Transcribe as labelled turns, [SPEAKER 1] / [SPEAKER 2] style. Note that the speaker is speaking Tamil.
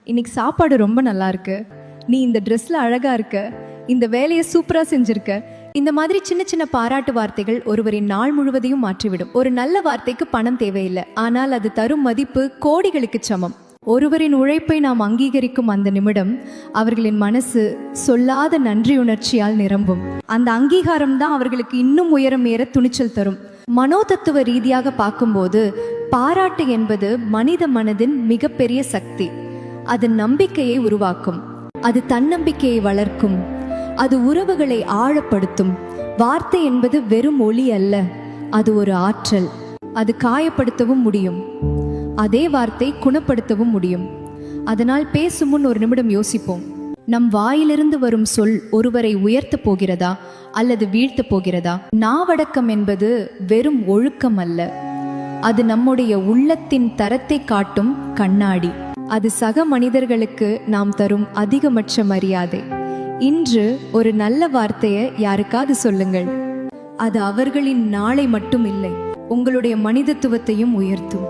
[SPEAKER 1] இன்னைக்கு சாப்பாடு ரொம்ப நல்லா இருக்கு, நீ இந்த ட்ரெஸ்ல அழகா இருக்க, இந்த வேலையை சூப்பரா செஞ்சிருக்க. இந்த மாதிரி சின்ன சின்ன பாராட்டு வார்த்தைகள் ஒருவரின் நாள் முழுவதையும் மாற்றிவிடும். ஒரு நல்ல வார்த்தைக்கு பணம் தேவையில்லை, ஆனால் அது தரும் மதிப்பு கோடிகளுக்கு சமம். ஒருவரின் உழைப்பை நாம் அங்கீகரிக்கும் அந்த நிமிடம் அவர்களின் மனசு சொல்லாத நன்றியுணர்ச்சியால் நிரம்பும். அந்த அங்கீகாரம் தான் அவர்களுக்கு இன்னும் உயரம் ஏற துணிச்சல் தரும். மனோதத்துவ ரீதியாக பார்க்கும்போது பாராட்டு என்பது மனித மனதின் மிகப்பெரிய சக்தி. அது நம்பிக்கையை உருவாக்கும், அது தன்னம்பிக்கையை வளர்க்கும், அது உறவுகளை ஆழப்படுத்தும். வார்த்தை என்பது வெறும் ஒலி அல்ல, அது ஒரு ஆற்றல். அது காயப்படுத்தவும் முடியும், அதே வார்த்தை குணப்படுத்தவும் முடியும். அதனால் பேசும் முன் ஒரு நிமிடம் யோசிப்போம். நம் வாயிலிருந்து வரும் சொல் ஒருவரை உயர்த்த போகிறதா அல்லது வீழ்த்த போகிறதா? நாவடக்கம் என்பது வெறும் ஒழுக்கம் அல்ல, அது நம்முடைய உள்ளத்தின் தரத்தை காட்டும் கண்ணாடி. அது சக மனிதர்களுக்கு நாம் தரும் அதிகபட்ச மரியாதை. இன்று ஒரு நல்ல வார்த்தையை யாருக்காவது சொல்லுங்கள். அது அவர்களின் நாளை மட்டும் இல்லை, உங்களுடைய மனிதத்துவத்தையும் உயர்த்தும்.